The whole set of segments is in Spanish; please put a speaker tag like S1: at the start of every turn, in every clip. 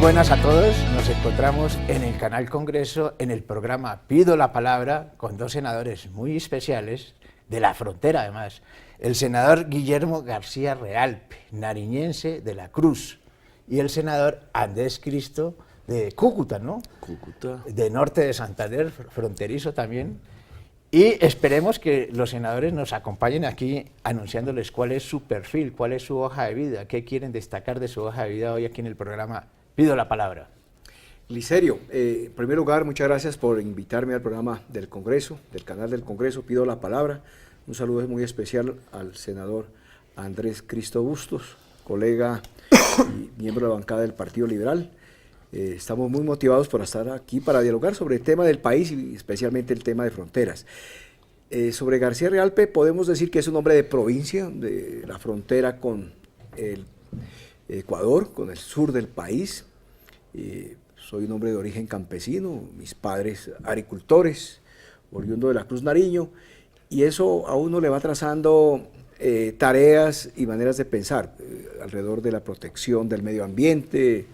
S1: buenas a todos, nos encontramos en el canal Congreso, en el programa Pido la Palabra, con dos senadores muy especiales, de la frontera además, el senador Guillermo García Realpe, nariñense de La Cruz, y el senador Andrés Cristo de Cúcuta, ¿no?
S2: Cúcuta.
S1: De norte de Santander, fronterizo también. Y esperemos que los senadores nos acompañen aquí anunciándoles cuál es su perfil, cuál es su hoja de vida, qué quieren destacar de su hoja de vida hoy aquí en el programa Pido la Palabra.
S3: Licerio, en primer lugar, muchas gracias por invitarme al programa del Congreso, del canal del Congreso, Pido la Palabra. Un saludo muy especial al senador Andrés Cristo Bustos, colega y miembro de la bancada del Partido Liberal. Estamos muy motivados por estar aquí para dialogar sobre el tema del país y especialmente el tema de fronteras. Sobre García Realpe podemos decir que es un hombre de provincia, de la frontera con el Ecuador, con el sur del país. Soy un hombre de origen campesino, mis padres agricultores, oriundo de La Cruz, Nariño, y eso a uno le va trazando tareas y maneras de pensar alrededor de la protección del medio ambiente.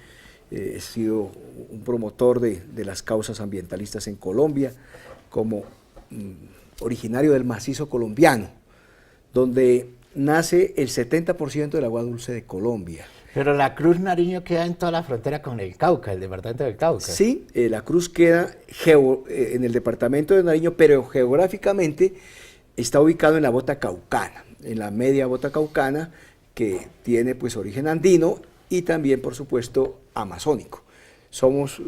S3: He sido un promotor de las causas ambientalistas en Colombia, como originario del macizo colombiano, donde nace el 70% del agua dulce de Colombia.
S1: Pero La Cruz, Nariño queda en toda la frontera con el Cauca, el departamento del Cauca.
S3: Sí, La Cruz queda en el departamento de Nariño, pero geográficamente está ubicado en la bota caucana, en la media bota caucana, que tiene pues origen andino y también, por supuesto, amazónico. Somos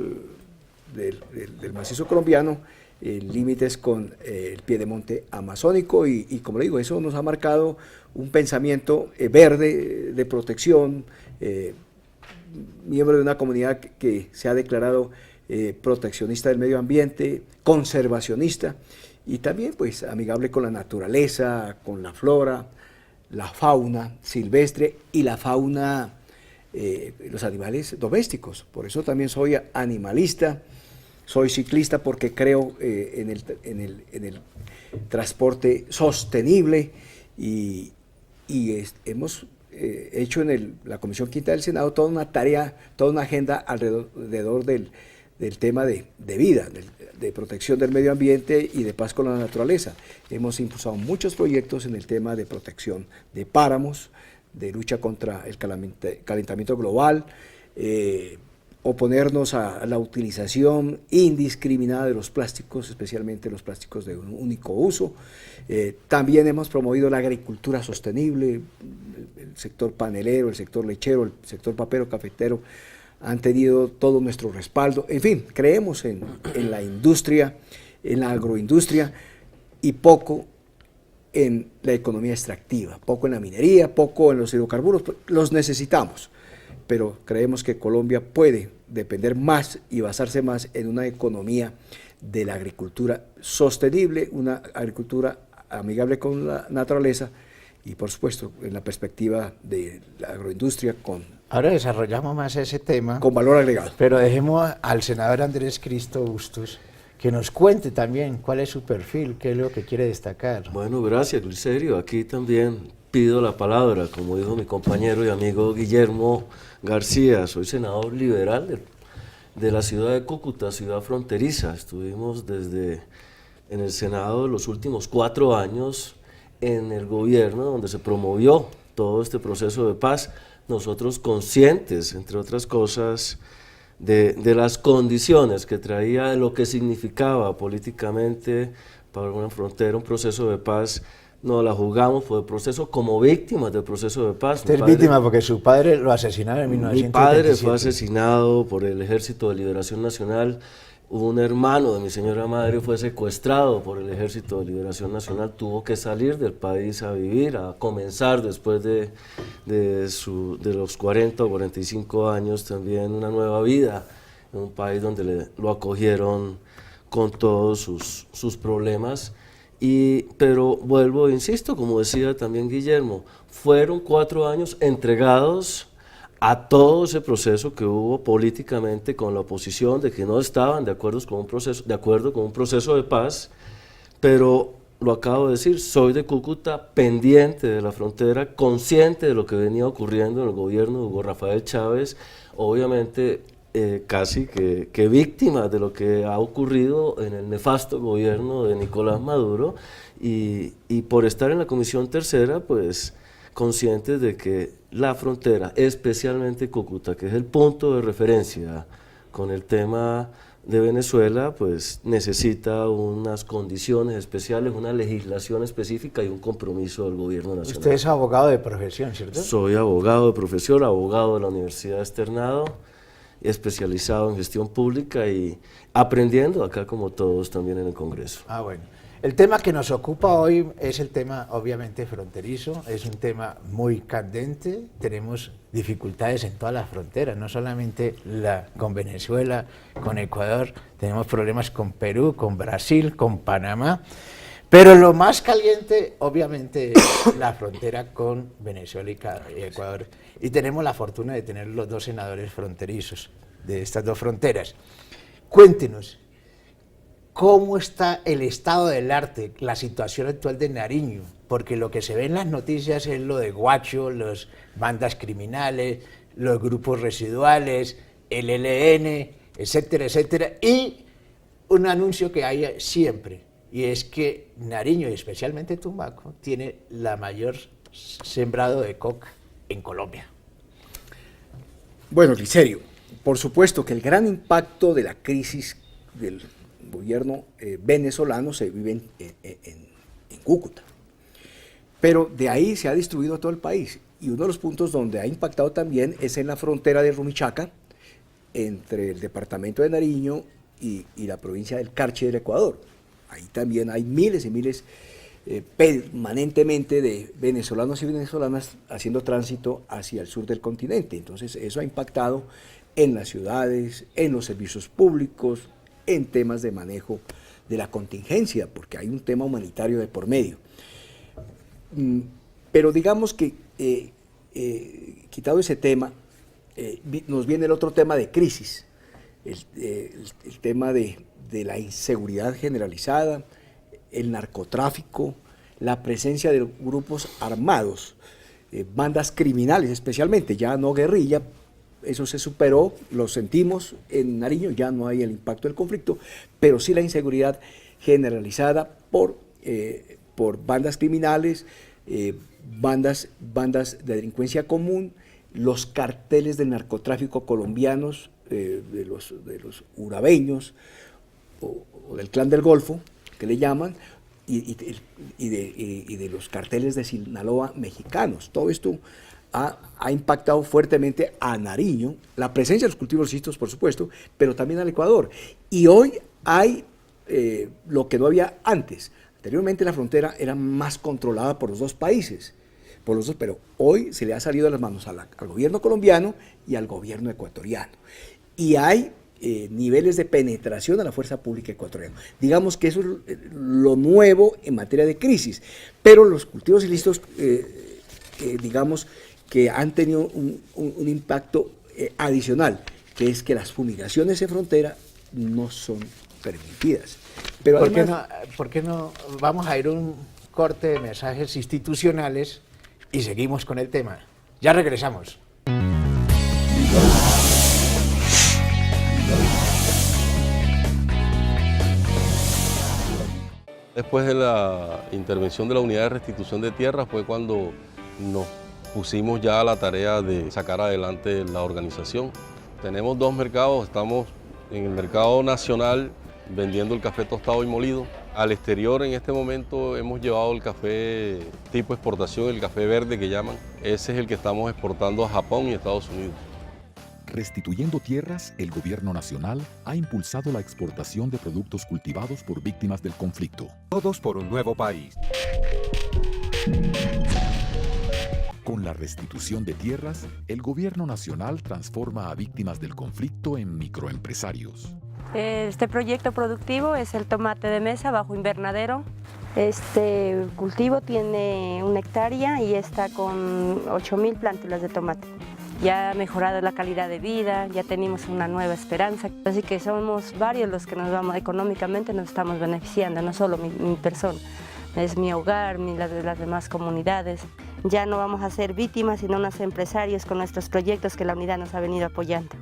S3: del macizo colombiano, límites con el piedemonte amazónico y como le digo, eso nos ha marcado un pensamiento verde de protección, miembro de una comunidad que se ha declarado proteccionista del medio ambiente, conservacionista y también pues amigable con la naturaleza, con la flora, la fauna silvestre y la fauna, los animales domésticos. Por eso también soy animalista, soy ciclista porque creo en el transporte sostenible y hemos hecho en la Comisión Quinta del Senado toda una tarea, toda una agenda alrededor del tema de vida, de protección del medio ambiente y de paz con la naturaleza. Hemos impulsado muchos proyectos en el tema de protección de páramos, de lucha contra el calentamiento global, oponernos a la utilización indiscriminada de los plásticos, especialmente los plásticos de un único uso. También hemos promovido la agricultura sostenible, el sector panelero, el sector lechero, el sector papero, cafetero, han tenido todo nuestro respaldo. En fin, creemos en la industria, en la agroindustria y poco en la economía extractiva, poco en la minería, poco en los hidrocarburos, los necesitamos, pero creemos que Colombia puede depender más y basarse más en una economía de la agricultura sostenible, una agricultura amigable con la naturaleza y por supuesto en la perspectiva de la agroindustria
S1: Ahora desarrollamos más ese tema,
S3: con valor agregado.
S1: Pero dejemos al senador Andrés Cristo Bustos que nos cuente también cuál es su perfil, qué es lo que quiere destacar.
S2: Bueno, gracias, Luiserio. Aquí también pido la palabra, como dijo mi compañero y amigo Guillermo García. Soy senador liberal de la ciudad de Cúcuta, ciudad fronteriza. Estuvimos en el Senado los últimos 4 años en el gobierno donde se promovió todo este proceso de paz. Nosotros conscientes, entre otras cosas, de las condiciones que traía, de lo que significaba políticamente para una frontera, un proceso de paz, nos la jugamos por el proceso como víctimas del proceso de paz.
S1: Usted es víctima porque su padre lo asesinaron en 1977.
S2: Mi padre fue asesinado por el Ejército de Liberación Nacional. Un hermano de mi señora madre fue secuestrado por el Ejército de Liberación Nacional, tuvo que salir del país a vivir, a comenzar después de los 40 o 45 años también una nueva vida en un país donde lo acogieron con todos sus problemas. Pero vuelvo, insisto, como decía también Guillermo, fueron 4 años entregados a todo ese proceso que hubo políticamente con la oposición, de que no estaban de acuerdo con un proceso de paz, pero lo acabo de decir, soy de Cúcuta, pendiente de la frontera, consciente de lo que venía ocurriendo en el gobierno de Hugo Rafael Chávez, obviamente casi que víctimas de lo que ha ocurrido en el nefasto gobierno de Nicolás Maduro y por estar en la Comisión Tercera, pues conscientes de que la frontera, especialmente Cúcuta, que es el punto de referencia con el tema de Venezuela, pues necesita unas condiciones especiales, una legislación específica y un compromiso del gobierno nacional.
S1: Usted es abogado de profesión, ¿cierto?
S2: Soy abogado de profesión, abogado de la Universidad Externado, especializado en gestión pública y aprendiendo acá como todos también en el Congreso.
S1: Ah, bueno. El tema que nos ocupa hoy es el tema obviamente fronterizo, es un tema muy candente, tenemos dificultades en todas las fronteras, no solamente con Venezuela, con Ecuador, tenemos problemas con Perú, con Brasil, con Panamá, pero lo más caliente obviamente es la frontera con Venezuela y Ecuador, y tenemos la fortuna de tener los dos senadores fronterizos de estas dos fronteras. Cuéntenos, ¿cómo está el estado del arte, la situación actual de Nariño? Porque lo que se ve en las noticias es lo de Guacho, las bandas criminales, los grupos residuales, el ELN, etcétera, etcétera, y un anuncio que hay siempre, y es que Nariño, y especialmente Tumaco, tiene la mayor sembrado de coca en Colombia.
S3: Bueno, Licerio, por supuesto que el gran impacto de la crisis del gobierno venezolano se vive en Cúcuta, pero de ahí se ha distribuido a todo el país, y uno de los puntos donde ha impactado también es en la frontera de Rumichaca, entre el departamento de Nariño y la provincia del Carchi del Ecuador. Ahí también hay miles y miles permanentemente de venezolanos y venezolanas haciendo tránsito hacia el sur del continente. Entonces eso ha impactado en las ciudades, en los servicios públicos, en temas de manejo de la contingencia, porque hay un tema humanitario de por medio. Pero digamos que, quitado ese tema, nos viene el otro tema de crisis, el tema de la inseguridad generalizada, el narcotráfico, la presencia de grupos armados, bandas criminales especialmente, ya no guerrilla. Eso se superó, lo sentimos en Nariño, ya no hay el impacto del conflicto, pero sí la inseguridad generalizada por bandas criminales, bandas de delincuencia común, los carteles del narcotráfico colombianos, de los urabeños o del Clan del Golfo, que le llaman, y de los carteles de Sinaloa mexicanos. Todo esto ha impactado fuertemente a Nariño, la presencia de los cultivos ilícitos, por supuesto, pero también al Ecuador. Y hoy hay lo que no había antes. Anteriormente la frontera era más controlada por los dos países, pero hoy se le ha salido de las manos al gobierno colombiano y al gobierno ecuatoriano. Y hay niveles de penetración a la fuerza pública ecuatoriana. Digamos que eso es lo nuevo en materia de crisis, pero los cultivos ilícitos, digamos, que han tenido un impacto adicional, que es que las fumigaciones en frontera no son permitidas. Pero
S1: ¿Por qué no vamos a ir a un corte de mensajes institucionales y seguimos con el tema? Ya regresamos.
S4: Después de la intervención de la Unidad de Restitución de Tierras fue cuando nos pusimos ya a la tarea de sacar adelante la organización. Tenemos dos mercados, estamos en el mercado nacional vendiendo el café tostado y molido. Al exterior en este momento hemos llevado el café tipo exportación, el café verde que llaman. Ese es el que estamos exportando a Japón y Estados Unidos.
S5: Restituyendo Tierras, el Gobierno Nacional ha impulsado la exportación de productos cultivados por víctimas del conflicto.
S6: Todos por un nuevo país.
S5: Con la restitución de tierras, el Gobierno Nacional transforma a víctimas del conflicto en microempresarios.
S7: Este proyecto productivo es el tomate de mesa bajo invernadero. Este cultivo tiene 1 hectárea y está con 8.000 plántulas de tomate. Ya ha mejorado la calidad de vida, ya tenemos una nueva esperanza. Así que somos varios los que nos vamos económicamente, nos estamos beneficiando, no solo mi persona, es mi hogar, las demás comunidades. Ya no vamos a ser víctimas, sino unos empresarios con nuestros proyectos que la unidad nos ha venido apoyando.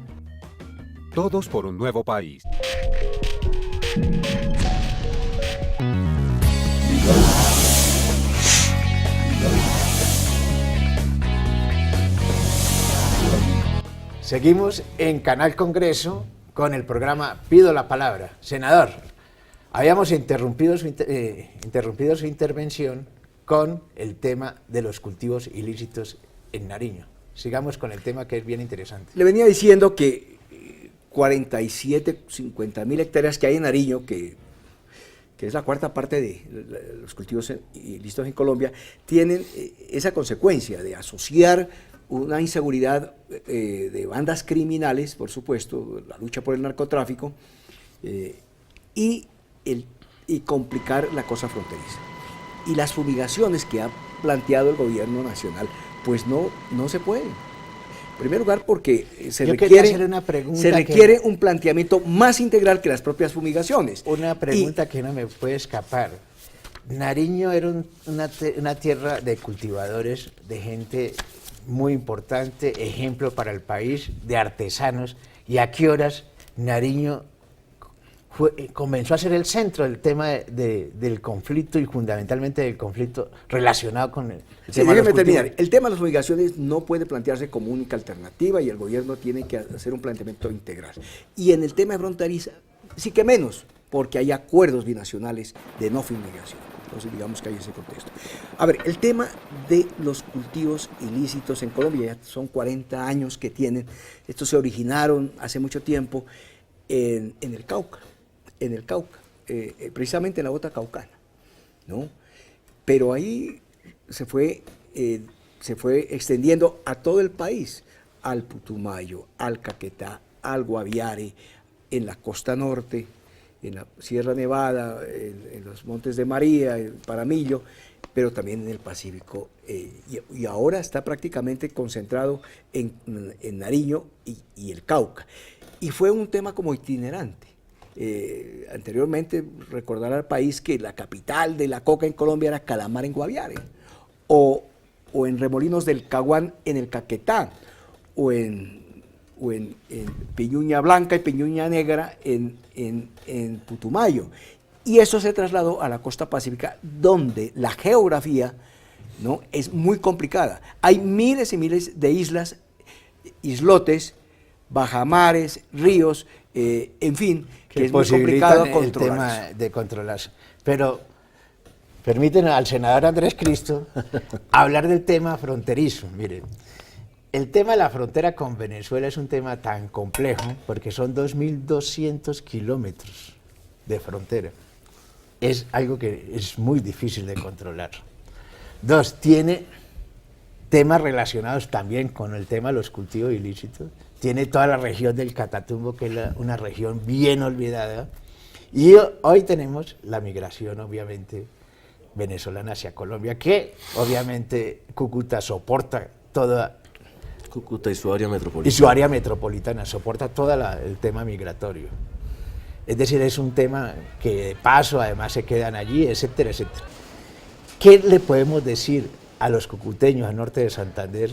S6: Todos por un nuevo país.
S1: Seguimos en Canal Congreso con el programa Pido la Palabra. Senador, habíamos interrumpido su intervención con el tema de los cultivos ilícitos en Nariño. Sigamos con el tema que es bien interesante.
S3: Le venía diciendo que 47, 50 mil hectáreas que hay en Nariño, que es la cuarta parte de los cultivos ilícitos en Colombia, tienen esa consecuencia de asociar una inseguridad de bandas criminales, por supuesto, la lucha por el narcotráfico, y complicar la cosa fronteriza. Y las fumigaciones que ha planteado el gobierno nacional, pues no se pueden. En primer lugar, porque se requiere un planteamiento más integral que las propias fumigaciones.
S1: Una pregunta que no me puede escapar. Nariño era una tierra de cultivadores, de gente muy importante, ejemplo para el país, de artesanos. ¿Y a qué horas Nariño comenzó a ser el centro del tema del conflicto y fundamentalmente del conflicto relacionado con el tema de los cultivos?
S3: El tema de las fumigaciones no puede plantearse como única alternativa y el gobierno tiene que hacer un planteamiento integral. Y en el tema de fronteriza, sí que menos, porque hay acuerdos binacionales de no fumigación. Entonces digamos que hay ese contexto. A ver, el tema de los cultivos ilícitos en Colombia, ya son 40 años que tienen, estos se originaron hace mucho tiempo en el Cauca, precisamente en la bota caucana, ¿no? Pero ahí se fue extendiendo a todo el país, al Putumayo, al Caquetá, al Guaviare, en la costa norte, en la Sierra Nevada, en los Montes de María, en Paramillo, pero también en el Pacífico, y ahora está prácticamente concentrado en Nariño y el Cauca. Y fue un tema como itinerante. Anteriormente, recordar al país que la capital de la coca en Colombia era Calamar en Guaviare, o en Remolinos del Caguán en el Caquetá, o en Piñuña Blanca y Piñuña Negra en Putumayo. Y eso se trasladó a la costa pacífica, donde la geografía, ¿no?, es muy complicada. Hay miles y miles de islas, islotes, bajamares, ríos, en fin, que es muy complicado controlar.
S1: El tema de controlarse. Pero permítanme al senador Andrés Cristo hablar del tema fronterizo. Miren, el tema de la frontera con Venezuela es un tema tan complejo porque son 2.200 kilómetros de frontera. Es algo que es muy difícil de controlar. Dos, tiene temas relacionados también con el tema de los cultivos ilícitos. Tiene toda la región del Catatumbo, que es una región bien olvidada. Y hoy tenemos la migración, obviamente, venezolana hacia Colombia, que obviamente Cúcuta soporta toda...
S2: Cúcuta y su área metropolitana.
S1: Y su área metropolitana soporta todo el tema migratorio. Es decir, es un tema que de paso además se quedan allí, etcétera, etcétera. ¿Qué le podemos decir a los cucuteños al norte de Santander?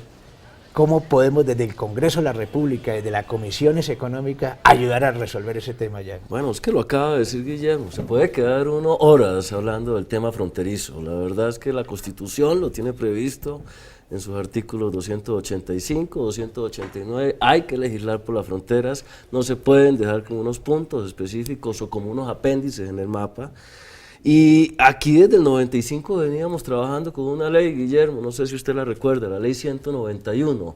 S1: ¿Cómo podemos desde el Congreso de la República, desde las comisiones económicas, ayudar a resolver ese tema ya?
S2: Bueno, es que lo acaba de decir Guillermo, se puede quedar uno horas hablando del tema fronterizo. La verdad es que la Constitución lo tiene previsto en sus artículos 285, 289, hay que legislar por las fronteras, no se pueden dejar como unos puntos específicos o como unos apéndices en el mapa. Y aquí desde el 95 veníamos trabajando con una ley, Guillermo, no sé si usted la recuerda, la ley 191,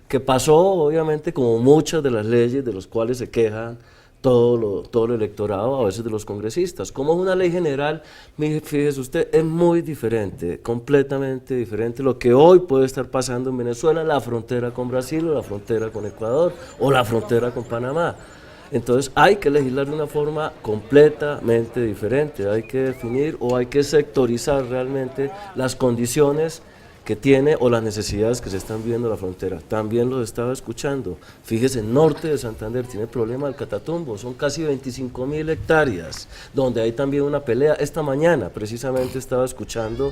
S2: que pasó obviamente como muchas de las leyes de las cuales se quejan todo el electorado, a veces de los congresistas. Como es una ley general, fíjese usted, es muy diferente, completamente diferente lo que hoy puede estar pasando en Venezuela, la frontera con Brasil o la frontera con Ecuador o la frontera con Panamá. Entonces hay que legislar de una forma completamente diferente, hay que definir o hay que sectorizar realmente las condiciones que tiene o las necesidades que se están viendo en la frontera. También los estaba escuchando, fíjese, el norte de Santander tiene problema del Catatumbo, son casi 25.000 hectáreas, donde hay también una pelea. Esta mañana precisamente estaba escuchando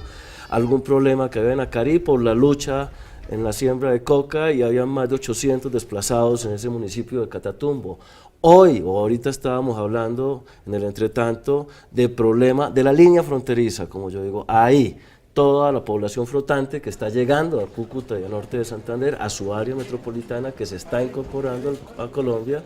S2: algún problema que había en Acarí por la lucha en la siembra de coca y había más de 800 desplazados en ese municipio de Catatumbo. Hoy, o ahorita estábamos hablando en el entretanto de problema de la línea fronteriza, como yo digo, ahí toda la población flotante que está llegando a Cúcuta y al norte de Santander, a su área metropolitana que se está incorporando a Colombia,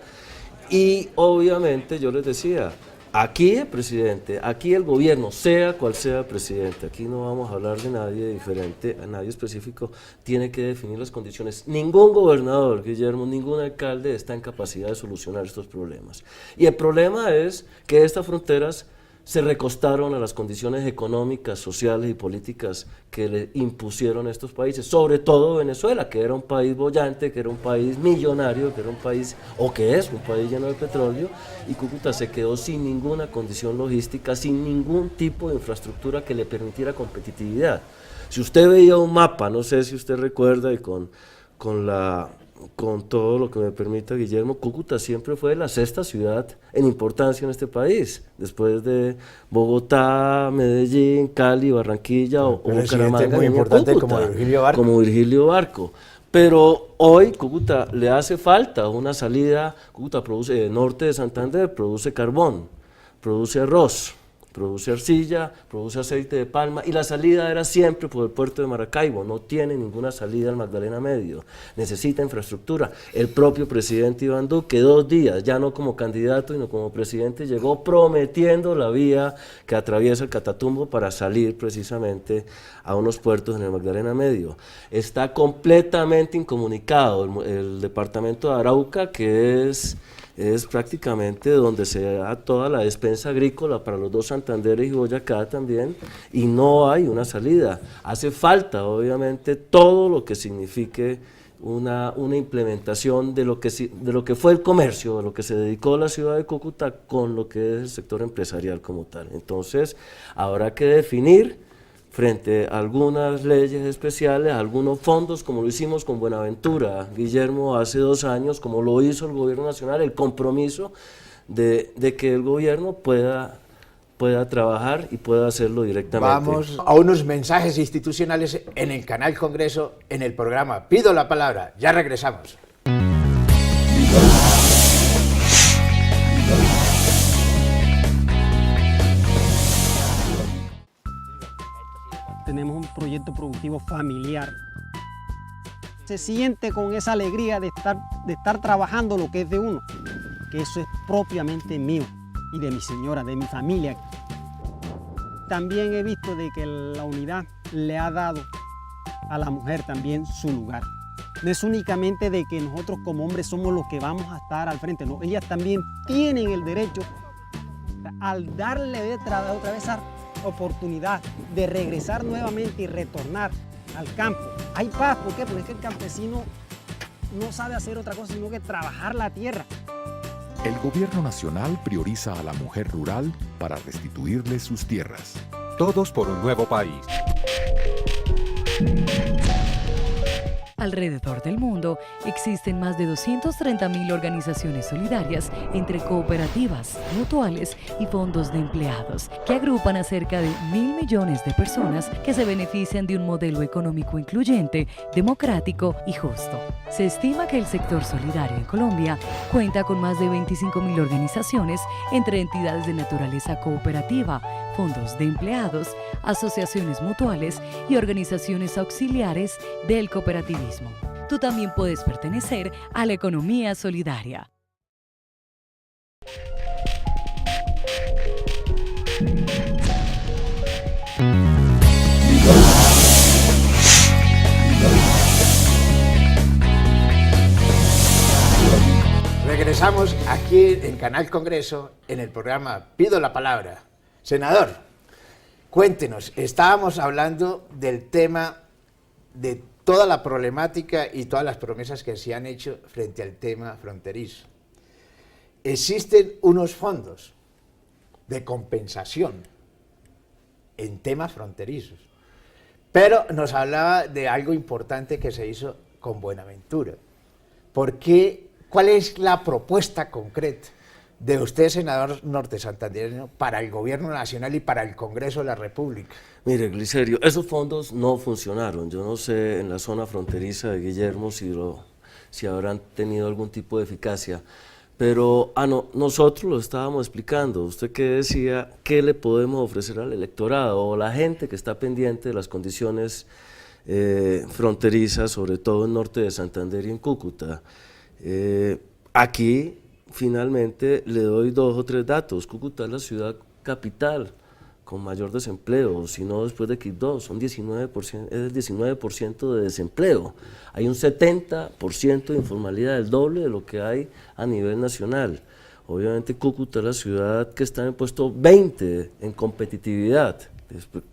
S2: y obviamente yo les decía, aquí el presidente, aquí el gobierno, sea cual sea el presidente, aquí no vamos a hablar de nadie diferente, a nadie específico, tiene que definir las condiciones. Ningún gobernador, Guillermo, ningún alcalde está en capacidad de solucionar estos problemas. Y el problema es que estas fronteras se recostaron a las condiciones económicas, sociales y políticas que le impusieron estos países, sobre todo Venezuela, que era un país boyante, que era un país millonario, que era un país, o que es un país lleno de petróleo, y Cúcuta se quedó sin ninguna condición logística, sin ningún tipo de infraestructura que le permitiera competitividad. Si usted veía un mapa, no sé si usted recuerda, y con todo lo que me permita Guillermo, Cúcuta siempre fue la sexta ciudad en importancia en este país, después de Bogotá, Medellín, Cali, Barranquilla o Bucaramanga.
S1: Muy importante Cúcuta,
S2: como Virgilio Barco. Pero hoy Cúcuta le hace falta una salida. Cúcuta produce, norte de Santander, produce carbón, produce arroz, produce arcilla, produce aceite de palma, y la salida era siempre por el puerto de Maracaibo. No tiene ninguna salida al Magdalena Medio, necesita infraestructura. El propio presidente Iván Duque, 2 días, ya no como candidato, sino como presidente, llegó prometiendo la vía que atraviesa el Catatumbo para salir precisamente a unos puertos en el Magdalena Medio. Está completamente incomunicado el departamento de Arauca, que es prácticamente donde se da toda la despensa agrícola para los 2 Santanderes y Boyacá también, y no hay una salida. Hace falta, obviamente, todo lo que signifique una implementación de lo que fue el comercio, de lo que se dedicó la ciudad de Cúcuta con lo que es el sector empresarial como tal. Entonces, habrá que definir frente a algunas leyes especiales, algunos fondos, como lo hicimos con Buenaventura, Guillermo, hace 2 años, como lo hizo el gobierno nacional, el compromiso de que el gobierno pueda trabajar y pueda hacerlo directamente.
S1: Vamos a unos mensajes institucionales en el canal Congreso, en el programa Pido la Palabra. Ya regresamos.
S8: Tenemos un proyecto productivo familiar. Se siente con esa alegría de estar trabajando lo que es de uno, que eso es propiamente mío y de mi señora, de mi familia. También he visto de que la unidad le ha dado a la mujer también su lugar. No es únicamente de que nosotros como hombres somos los que vamos a estar al frente, no, ellas también tienen el derecho, al darle otra vez esa oportunidad de regresar nuevamente y retornar al campo. Hay paz, ¿por qué? Porque es que el campesino no sabe hacer otra cosa sino que trabajar la tierra.
S5: El gobierno nacional prioriza a la mujer rural para restituirle sus tierras.
S6: Todos por un nuevo país.
S9: Alrededor del mundo existen más de 230.000 organizaciones solidarias entre cooperativas, mutuales y fondos de empleados, que agrupan a cerca de 1.000 millones de personas que se benefician de un modelo económico incluyente, democrático y justo. Se estima que el sector solidario en Colombia cuenta con más de 25.000 organizaciones entre entidades de naturaleza cooperativa, fondos de empleados, asociaciones mutuales y organizaciones auxiliares del cooperativismo. Tú también puedes pertenecer a la economía solidaria.
S1: Regresamos aquí en Canal Congreso, en el programa Pido la Palabra. Senador, cuéntenos, estábamos hablando del tema de toda la problemática y todas las promesas que se han hecho frente al tema fronterizo. Existen unos fondos de compensación en temas fronterizos, pero nos hablaba de algo importante que se hizo con Buenaventura. ¿Por qué? ¿Cuál es la propuesta concreta? de usted, senador norte santandereño, para el gobierno nacional y para el Congreso de la República?
S2: Mire, Glicerio, esos fondos no funcionaron. Yo no sé en la zona fronteriza de Guillermo si habrán tenido algún tipo de eficacia, pero nosotros lo estábamos explicando. Usted que decía, ¿qué le podemos ofrecer al electorado o a la gente que está pendiente de las condiciones fronterizas, sobre todo en norte de Santander y en Cúcuta? Aquí, finalmente, le doy 2 o 3 datos. Cúcuta es la ciudad capital con mayor desempleo, si no después de Quibdó, son 19%, es el 19% de desempleo. Hay un 70% de informalidad, el doble de lo que hay a nivel nacional. Obviamente Cúcuta es la ciudad que está en el puesto 20 en competitividad.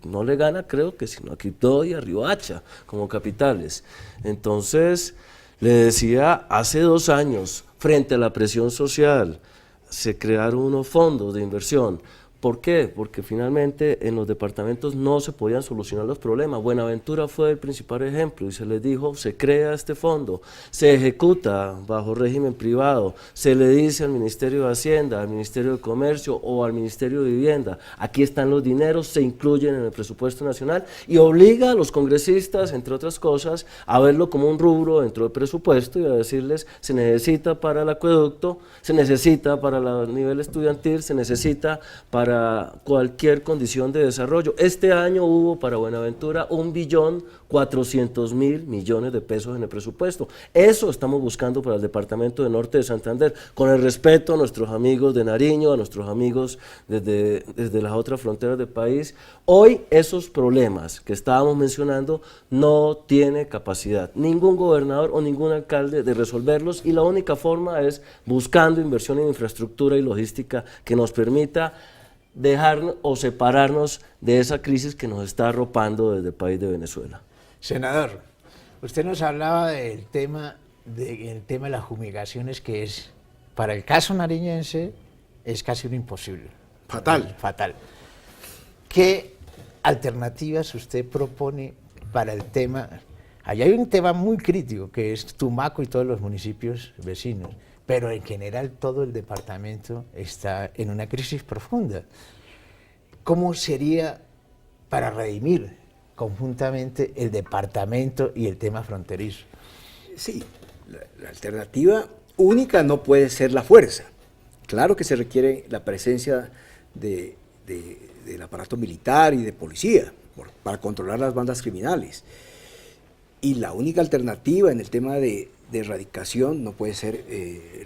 S2: No le gana, creo que sino a Quibdó y a Riohacha como capitales. Entonces, le decía, hace 2 años, frente a la presión social, se crearon unos fondos de inversión. ¿Por qué? Porque finalmente en los departamentos no se podían solucionar los problemas. Buenaventura fue el principal ejemplo y se les dijo, se crea este fondo, se ejecuta bajo régimen privado, se le dice al Ministerio de Hacienda, al Ministerio de Comercio o al Ministerio de Vivienda, aquí están los dineros, se incluyen en el presupuesto nacional y obliga a los congresistas, entre otras cosas, a verlo como un rubro dentro del presupuesto y a decirles, se necesita para el acueducto, se necesita para el nivel estudiantil, se necesita para cualquier condición de desarrollo. Este año hubo para Buenaventura 1.400.000 millones de pesos en el presupuesto. Eso estamos buscando para el departamento de Norte de Santander, con el respeto a nuestros amigos de Nariño, a nuestros amigos desde las otras fronteras del país. Hoy esos problemas que estábamos mencionando no tiene capacidad ningún gobernador o ningún alcalde de resolverlos y la única forma es buscando inversión en infraestructura y logística que nos permita dejar o separarnos de esa crisis que nos está arropando desde el país de Venezuela.
S1: Senador, usted nos hablaba del tema de las fumigaciones, que es, para el caso nariñense, es casi un imposible.
S3: Fatal.
S1: Fatal. ¿Qué alternativas usted propone para el tema? Allá hay un tema muy crítico, que es Tumaco y todos los municipios vecinos, pero en general todo el departamento está en una crisis profunda. ¿Cómo sería para redimir conjuntamente el departamento y el tema fronterizo?
S3: Sí, la alternativa única no puede ser la fuerza. Claro que se requiere la presencia del aparato militar y de policía para controlar las bandas criminales. Y la única alternativa en el tema de erradicación no puede ser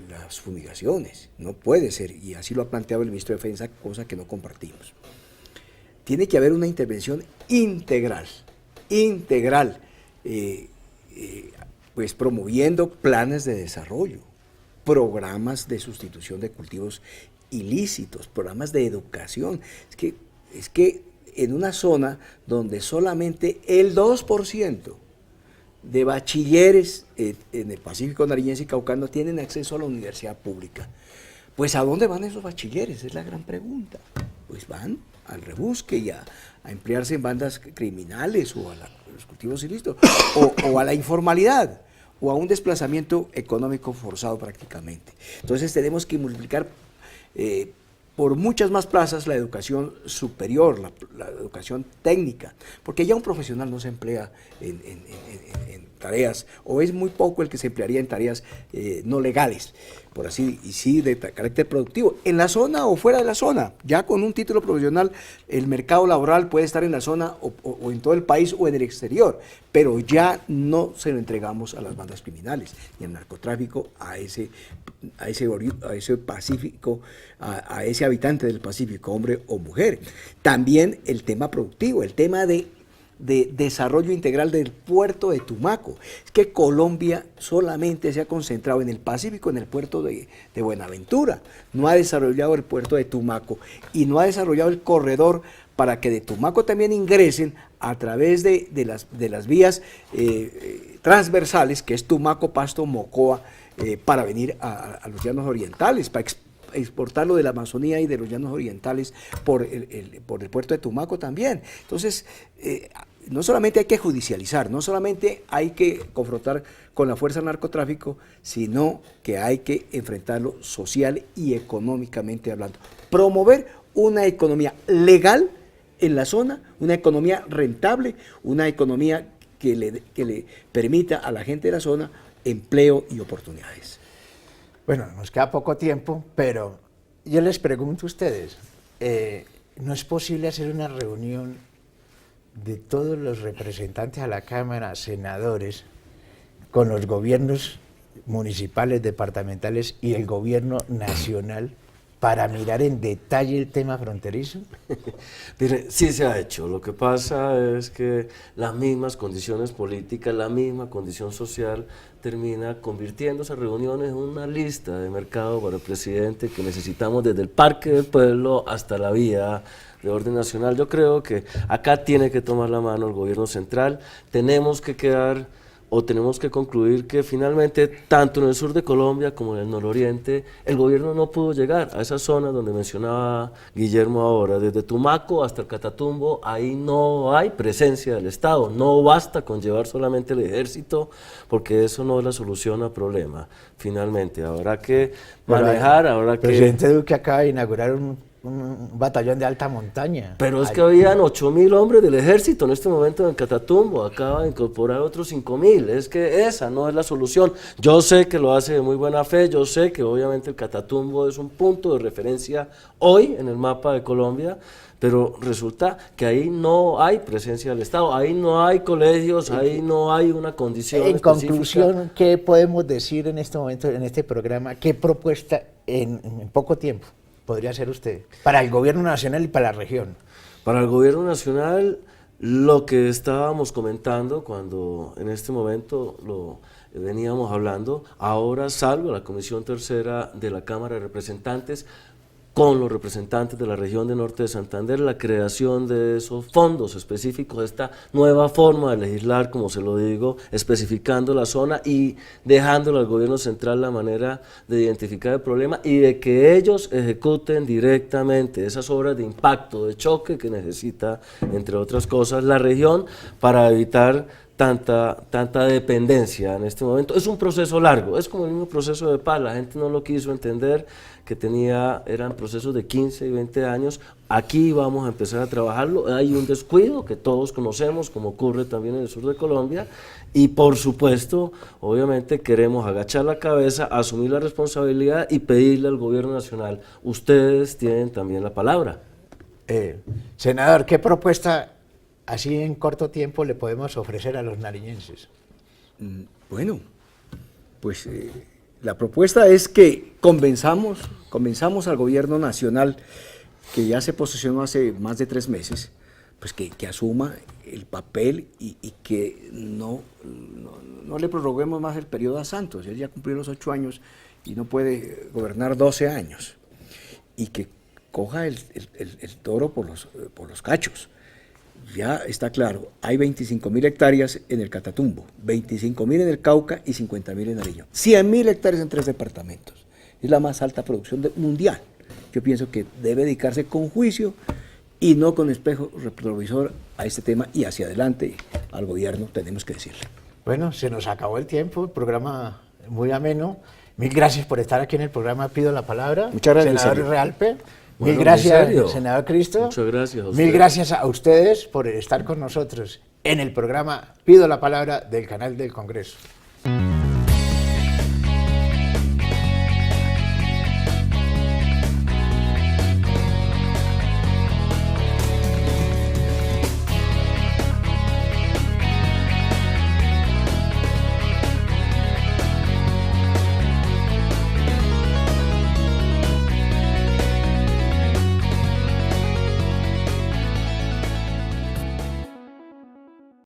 S3: las fumigaciones, no puede ser, y así lo ha planteado el ministro de Defensa, cosa que no compartimos. Tiene que haber una intervención integral, pues promoviendo planes de desarrollo, programas de sustitución de cultivos ilícitos, programas de educación. Es que en una zona donde solamente el 2% de bachilleres en el Pacífico nariñense y caucano tienen acceso a la universidad pública. Pues ¿a dónde van esos bachilleres? Es la gran pregunta. Pues van al rebusque y a emplearse en bandas criminales o a los cultivos ilícitos o a la informalidad o a un desplazamiento económico forzado prácticamente. Entonces tenemos que multiplicar por muchas más plazas la educación superior, la educación técnica, porque ya un profesional no se emplea en tareas, o es muy poco el que se emplearía en tareas no legales, por así, y sí de carácter productivo, en la zona o fuera de la zona. Ya con un título profesional el mercado laboral puede estar en la zona o en todo el país o en el exterior, pero ya no se lo entregamos a las bandas criminales ni al narcotráfico, a ese Pacífico, a ese habitante del Pacífico, hombre o mujer. También el tema productivo, el tema de desarrollo integral del puerto de Tumaco. Es que Colombia solamente se ha concentrado en el Pacífico, en el puerto de Buenaventura. No ha desarrollado el puerto de Tumaco y no ha desarrollado el corredor para que de Tumaco también ingresen a través de las vías transversales, que es Tumaco, Pasto, Mocoa, para venir a los llanos orientales, para exportarlo de la Amazonía y de los llanos orientales por el puerto de Tumaco también. Entonces, no solamente hay que judicializar, no solamente hay que confrontar con la fuerza del narcotráfico, sino que hay que enfrentarlo social y económicamente hablando. Promover una economía legal en la zona, una economía rentable, una economía que le permita a la gente de la zona empleo y oportunidades.
S1: Bueno, nos queda poco tiempo, pero yo les pregunto a ustedes, ¿no es posible hacer una reunión de todos los representantes a la Cámara, senadores, con los gobiernos municipales, departamentales y el gobierno nacional para mirar en detalle el tema fronterizo?
S2: Mire, sí se ha hecho. Lo que pasa es que las mismas condiciones políticas, la misma condición social termina convirtiendo esas reuniones en una lista de mercado para el presidente que necesitamos desde el Parque del Pueblo hasta la vía de orden nacional. Yo creo que acá tiene que tomar la mano el gobierno central. Tenemos que concluir que finalmente, tanto en el sur de Colombia como en el nororiente, el gobierno no pudo llegar a esas zonas donde mencionaba Guillermo ahora, desde Tumaco hasta el Catatumbo. Ahí no hay presencia del Estado, no basta con llevar solamente el ejército, porque eso no es la solución al problema. Finalmente, habrá que manejar, habrá que...
S1: El presidente Duque acaba de inaugurar un batallón de alta montaña.
S2: Pero es que habían 8.000 hombres del ejército en este momento en el Catatumbo, acaba de incorporar otros 5.000, es que esa no es la solución. Yo sé que lo hace de muy buena fe, yo sé que obviamente el Catatumbo es un punto de referencia hoy en el mapa de Colombia, pero resulta que ahí no hay presencia del Estado, ahí no hay colegios, ahí no hay una condición
S1: en
S2: específica.
S1: Conclusión, ¿qué podemos decir en este momento, en este programa? ¿Qué propuesta en poco tiempo podría hacer usted para el gobierno nacional y para la región?
S2: Para el gobierno nacional, lo que estábamos comentando cuando en este momento lo veníamos hablando, ahora salgo a la Comisión Tercera de la Cámara de Representantes con los representantes de la región de Norte de Santander, la creación de esos fondos específicos, esta nueva forma de legislar, como se lo digo, especificando la zona y dejándole al gobierno central la manera de identificar el problema y de que ellos ejecuten directamente esas obras de impacto, de choque que necesita, entre otras cosas, la región para evitar tanta dependencia en este momento. Es un proceso largo, es como el mismo proceso de paz, la gente no lo quiso entender, que eran procesos de 15 y 20 años, aquí vamos a empezar a trabajarlo, hay un descuido que todos conocemos, como ocurre también en el sur de Colombia, y por supuesto, obviamente queremos agachar la cabeza, asumir la responsabilidad y pedirle al gobierno nacional, ustedes tienen también la palabra.
S1: Senador, ¿qué propuesta así en corto tiempo le podemos ofrecer a los nariñenses?
S3: Bueno, pues la propuesta es que convenzamos al gobierno nacional, que ya se posesionó hace más de 3 meses, pues que asuma el papel y que no le prorroguemos más el periodo a Santos. Él ya cumplió los 8 años y no puede gobernar 12 años. Y que coja el toro por los cachos. Ya está claro, hay 25.000 hectáreas en el Catatumbo, 25.000 en el Cauca y 50.000 en Nariño. 100.000 hectáreas en 3 departamentos. Es la más alta producción mundial. Yo pienso que debe dedicarse con juicio y no con espejo retrovisor a este tema y hacia adelante al gobierno tenemos que decirle.
S1: Bueno, se nos acabó el tiempo, el programa muy ameno. Mil gracias por estar aquí en el programa Pido la Palabra.
S3: Muchas gracias,
S1: senador Realpe.
S2: Bueno,
S1: Mil gracias, senador Cristo.
S2: Muchas gracias a usted.
S1: Mil gracias a ustedes por estar con nosotros en el programa Pido la Palabra del canal del Congreso.